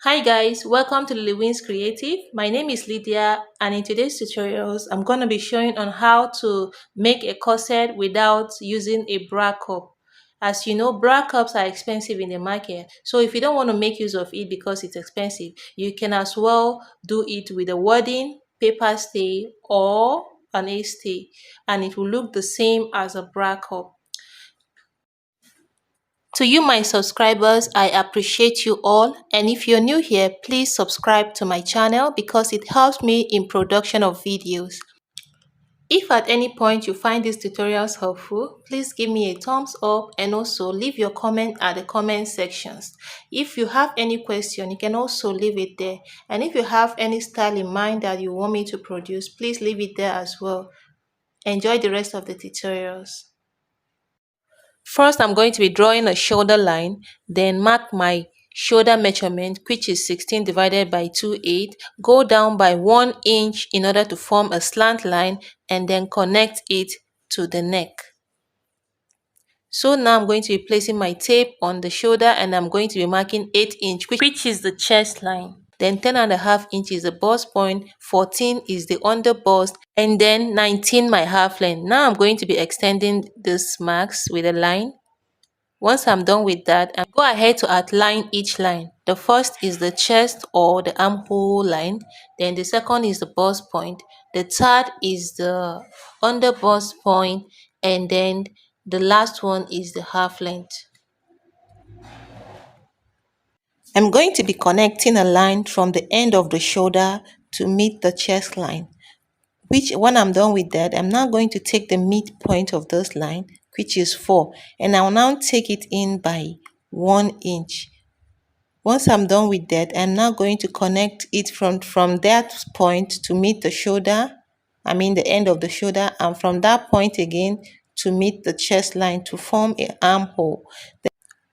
Hi guys, welcome to Lewin's Creative. My name is Lydia and in today's tutorials I'm going to be showing on how to make a corset without using a bra cup. As you know, bra cups are expensive in the market, so if you don't want to make use of it because it's expensive, you can as well do it with a wadding, paper stay or an A stay, and it will look the same as a bra cup. To you, my subscribers, I appreciate you all. And if you're new here, please subscribe to my channel because it helps me in production of videos. If at any point you find these tutorials helpful, please give me a thumbs up and also leave your comment at the comment sections. If you have any question, you can also leave it there. And if you have any style in mind that you want me to produce, please leave it there as well. Enjoy the rest of the tutorials. First, I'm going to be drawing a shoulder line, then mark my shoulder measurement, which is 16 divided by 2/8. Go down by 1 inch in order to form a slant line and then connect it to the neck. So now I'm going to be placing my tape on the shoulder and I'm going to be marking 8 inch, which is the chest line. Then 10.5 inches is the bust point, 14 is the under bust, and then 19 my half length. Now I'm going to be extending these marks with a line. Once I'm done with that, I go ahead to outline each line. The first is the chest or the armhole line. Then the second is the bust point. The third is the under bust point, and then the last one is the half length. I'm going to be connecting a line from the end of the shoulder to meet the chest line. Which when I'm done with that, I'm now going to take the midpoint of this line, which is 4, and I'll now take it in by 1 inch. Once I'm done with that, I'm now going to connect it from that point to meet the shoulder, the end of the shoulder, and from that point again to meet the chest line to form an armhole.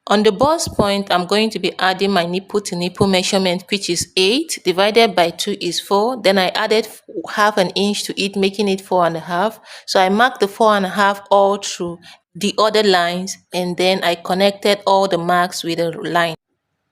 On the bust point, I'm going to be adding my nipple to nipple measurement, which is 8 divided by 2 is 4. Then I added half an inch to it, making it 4.5. So I marked the 4.5 all through the other lines, and then I connected all the marks with a line.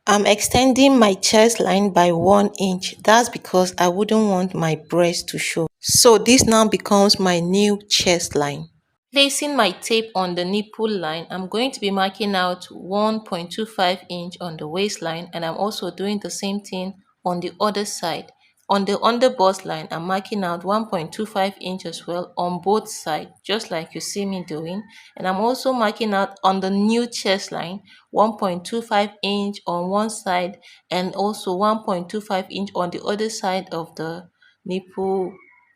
I'm extending my chest line by 1 inch. That's because I wouldn't want my breast to show. So this now becomes my new chest line. Placing my tape on the nipple line, I'm going to be marking out 1.25 inch on the waistline, and I'm also doing the same thing on the other side. On the under bust line, I'm marking out 1.25 inch as well on both sides, just like you see me doing. And I'm also marking out on the new chest line 1.25 inch on one side and also 1.25 inch on the other side of the nipple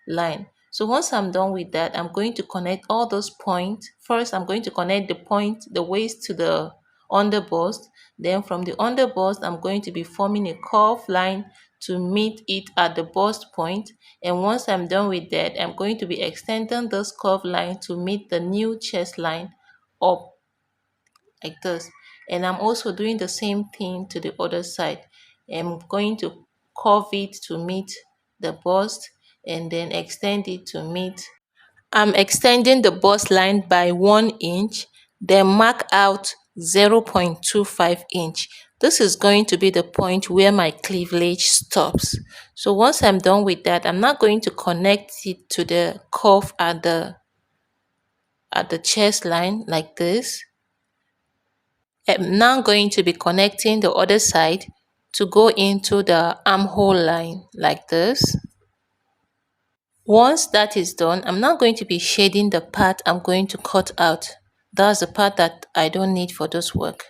line. So once I'm done with that, I'm going to connect all those points. First, I'm going to connect the waist to the under bust. Then from the under bust, I'm going to be forming a curved line to meet it at the bust point. And once I'm done with that, I'm going to be extending this curved line to meet the new chest line up like this. And I'm also doing the same thing to the other side. I'm going to curve it to meet the bust and then extend it to meet. I'm extending the bust line by 1 inch, then mark out 0.25 inch. This is going to be the point where my cleavage stops. So once I'm done with that, I'm now going to connect it to the curve at the chest line like this. I'm now going to be connecting the other side to go into the armhole line like this. Once that is done, I'm now going to be shading the part I'm going to cut out. That's the part that I don't need for this work.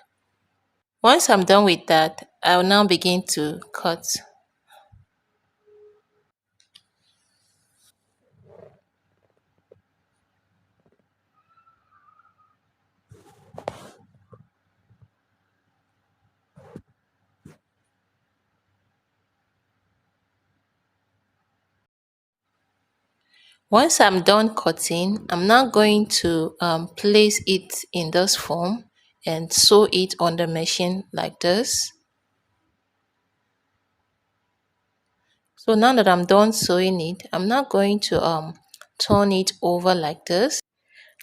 Once I'm done with that, I'll now begin to cut. Once I'm done cutting, I'm now going to place it in this form and sew it on the machine like this. So now that I'm done sewing it, I'm now going to turn it over like this.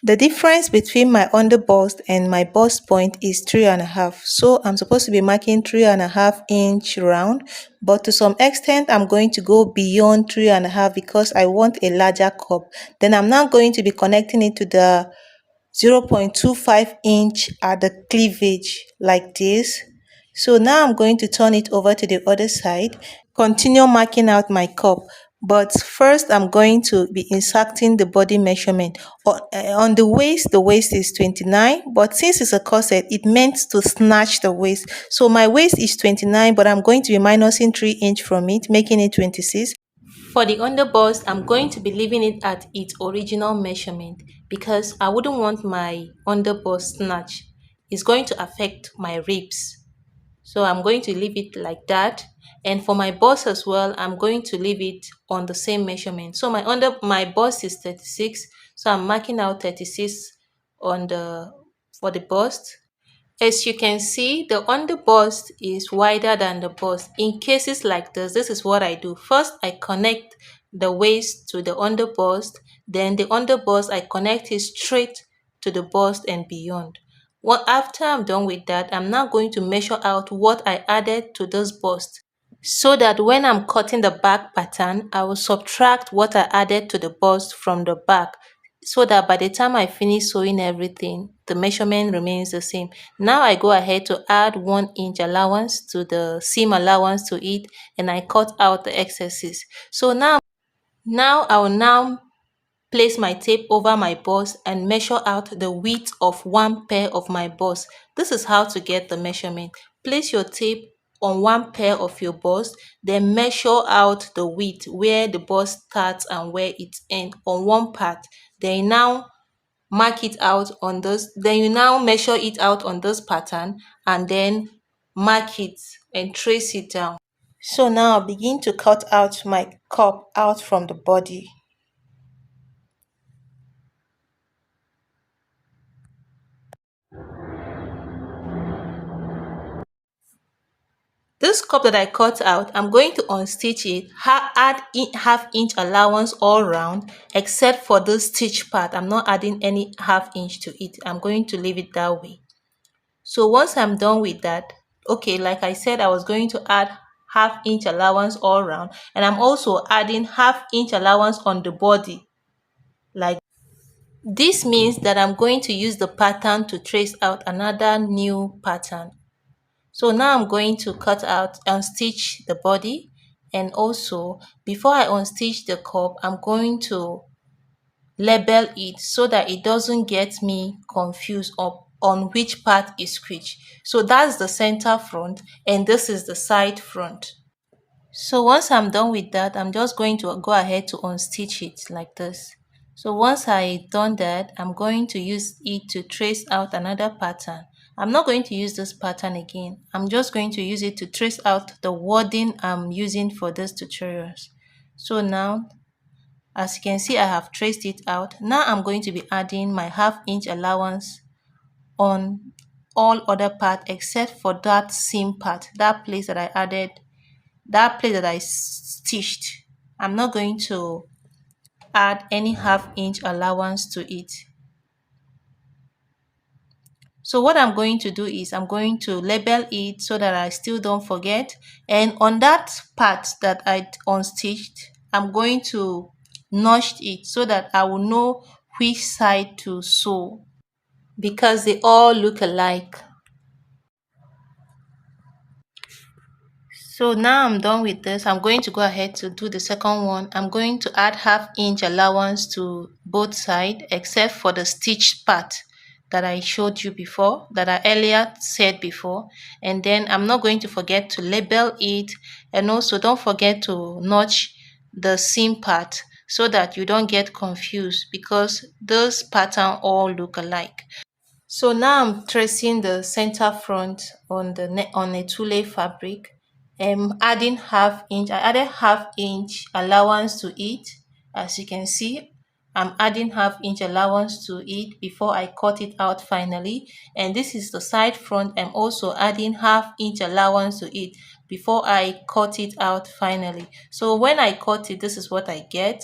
The difference between my under bust and my bust point is 3.5. So I'm supposed to be marking 3.5 inch round, but to some extent I'm going to go beyond 3.5 because I want a larger cup. Then I'm now going to be connecting it to the 0.25 inch at the cleavage like this. So now I'm going to turn it over to the other side, continue marking out my cup. But first I'm going to be inserting the body measurement. On the waist is 29, but since it's a corset, it meant to snatch the waist. So my waist is 29, but I'm going to be minusing 3 inch from it, making it 26. For the underbust, I'm going to be leaving it at its original measurement because I wouldn't want my underbust snatch. It's going to affect my ribs. So I'm going to leave it like that. And for my bust as well, I'm going to leave it on the same measurement. So my bust is 36. So I'm marking out 36 on the for the bust. As you can see, the underbust is wider than the bust. In cases like this is what I do. First, I connect the waist to the underbust. Then the underbust, I connect it straight to the bust and beyond. Well, after I'm done with that, I'm now going to measure out what I added to this bust so that when I'm cutting the back pattern, I will subtract what I added to the bust from the back so that by the time I finish sewing everything, the measurement remains the same. Now I go ahead to add 1 inch allowance to the seam allowance to it, and I cut out the excesses. So now I will now place my tape over my bust and measure out the width of one pair of my bust. This is how to get the measurement. Place your tape on one pair of your bust, then measure out the width where the bust starts and where it ends on one part. Then now mark it out on this, then you now measure it out on this pattern and then mark it and trace it down. So now I'll begin to cut out my cup out from the body. This cup that I cut out, I'm going to unstitch it, add half-inch allowance all round, except for this stitch part. I'm not adding any half-inch to it. I'm going to leave it that way. So once I'm done with that, okay, like I said, I was going to add half-inch allowance all round, and I'm also adding half-inch allowance on the body. Like this means that I'm going to use the pattern to trace out another new pattern. So now I'm going to unstitch the body, and also before I unstitch the cup, I'm going to label it so that it doesn't get me confused on which part is which. So that's the center front and this is the side front. So once I'm done with that, I'm just going to go ahead to unstitch it like this. So once I done that, I'm going to use it to trace out another pattern. I'm not going to use this pattern again. I'm just going to use it to trace out the wording I'm using for this tutorials. So now, as you can see, I have traced it out. Now I'm going to be adding my half-inch allowance on all other part except for that seam part, that place that I stitched. I'm not going to add any half-inch allowance to it. So what I'm going to do is I'm going to label it so that I still don't forget. And on that part that I unstitched, I'm going to notch it so that I will know which side to sew because they all look alike. So now I'm done with this. I'm going to go ahead to do the second one. I'm going to add half-inch allowance to both sides except for the stitch part that I showed you before, that I earlier said before. And then I'm not going to forget to label it, and also don't forget to notch the seam part so that you don't get confused because those patterns all look alike. So now I'm tracing the center front on a tulle fabric. I'm adding half-inch. I added half-inch allowance to it. As you can see, I'm adding half-inch allowance to it before I cut it out finally. And this is the side front. I'm also adding half-inch allowance to it before I cut it out finally. So when I cut it, this is what I get.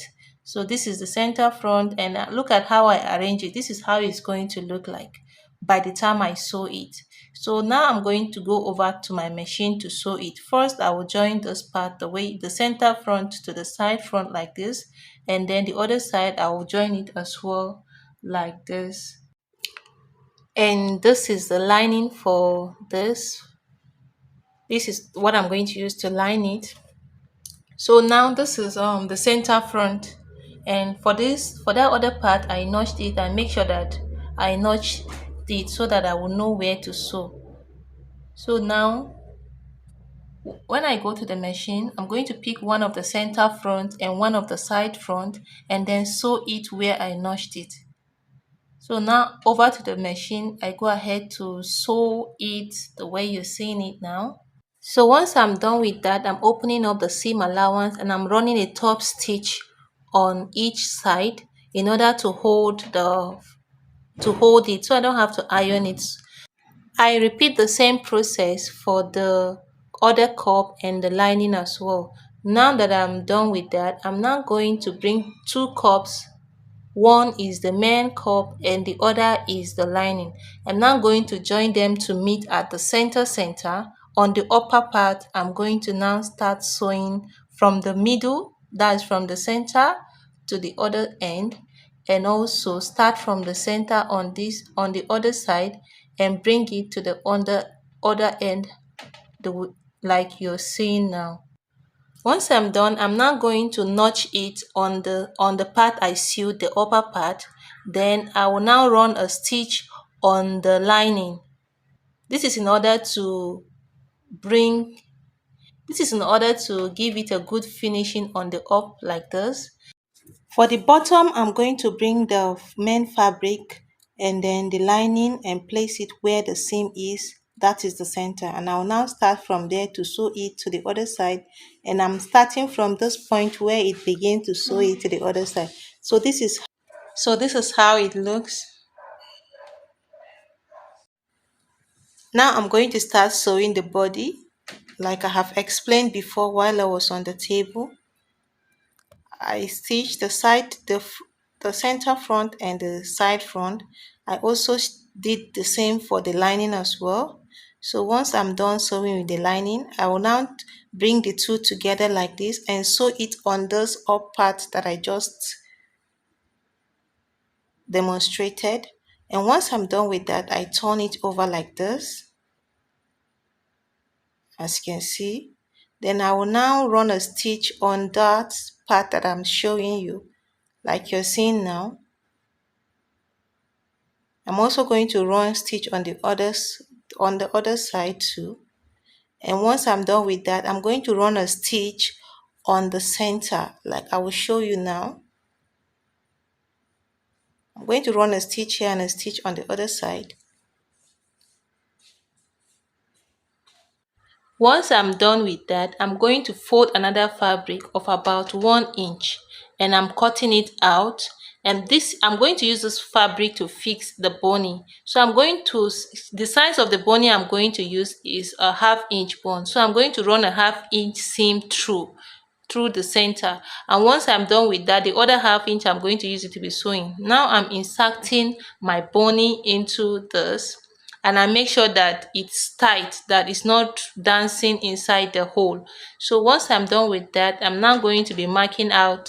So this is the center front, and look at how I arrange it. This is how it's going to look like by the time I sew it. So now I'm going to go over to my machine to sew it. First, I will join this part the way the center front to the side front like this, and then the other side I will join it as well like this. And this is the lining for this. This is what I'm going to use to line it. So now this is the center front, and for that other part I notched it and make sure that I notched it so that I will know where to sew. So now when I go to the machine, I'm going to pick one of the center front and one of the side front and then sew it where I notched it. So now over to the machine, I go ahead to sew it the way you're seeing it now. So once I'm done with that, I'm opening up the seam allowance and I'm running a top stitch on each side in order to hold it so I don't have to iron it. I repeat the same process for the other cup and the lining as well. Now that I'm done with that, I'm now going to bring two cups. One is the main cup and the other is the lining. I'm now going to join them to meet at the center. On the upper part, I'm going to now start sewing from the middle, that's from the center to the other end, and also start from the center on the other side and bring it to the other end, like you're seeing now. Once I'm done, I'm now going to notch it on the part I sewed, the upper part. Then I will now run a stitch on the lining. This is in order to bring this is in order to give it a good finishing on the up like this. For the bottom, I'm going to bring the main fabric and then the lining and place it where the seam is. That is the center. And I'll now start from there to sew it to the other side. And I'm starting from this point where it begins to sew it to the other side. So this is how it looks. Now I'm going to start sewing the body like I have explained before while I was on the table. I stitched the center front and the side front. I also did the same for the lining as well. So once I'm done sewing with the lining, I will now bring the two together like this and sew it on this up part that I just demonstrated. And once I'm done with that, I turn it over like this, as you can see. Then I will now run a stitch on that part that I'm showing you, like you're seeing now. I'm also going to run stitch on the other side too. And once I'm done with that, I'm going to run a stitch on the center, like I will show you now. I'm going to run a stitch here and a stitch on the other side. Once I'm done with that, I'm going to fold another fabric of about 1 inch and I'm cutting it out. And this, I'm going to use this fabric to fix the boning. So the size of the boning I'm going to use is a 1/2 inch bone. So I'm going to run a 1/2 inch seam through the center. And once I'm done with that, the other 1/2 inch I'm going to use it to be sewing. Now I'm inserting my boning into this, and I make sure that it's tight, that it's not dancing inside the hole. So once I'm done with that, I'm now going to be marking out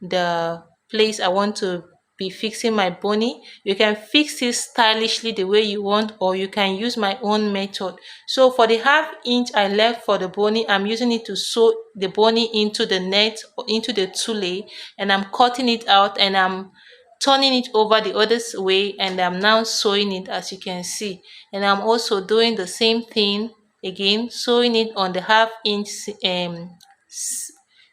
the place I want to be fixing my boning. You can fix it stylishly the way you want, or you can use my own method. So for the 1/2 inch I left for the boning, I'm using it to sew the boning into the net or into the tule, and I'm cutting it out and I'm turning it over the other way, and I'm now sewing it, as you can see. And I'm also doing the same thing again, sewing it on the 1/2 inch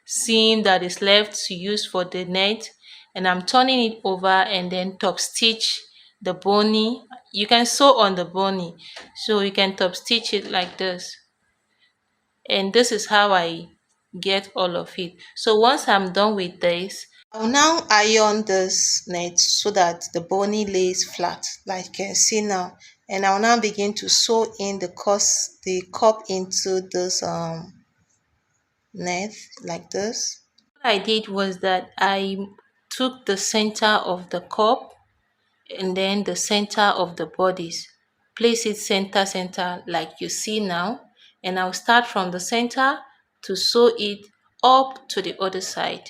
seam that is left to use for the net, and I'm turning it over and then top stitch the boning. You can sew on the boning, so you can top stitch it like this. And this is how I get all of it. So once I'm done with this, I'll now iron this net so that the boning lays flat, like you can see now. And I'll now begin to sew in the cup into this net like this. What I did was that I took the center of the cup and then the center of the bodies. Place it center like you see now, and I'll start from the center to sew it up to the other side.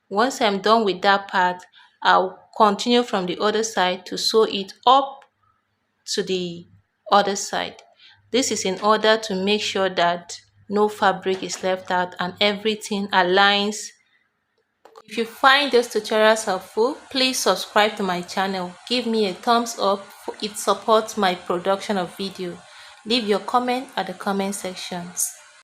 Once I'm done with that part, I'll continue from the other side to sew it up to the other side. This is in order to make sure that no fabric is left out and everything aligns. If you find these tutorials helpful, please subscribe to my channel. Give me a thumbs up. It supports my production of video. Leave your comment at the comment section.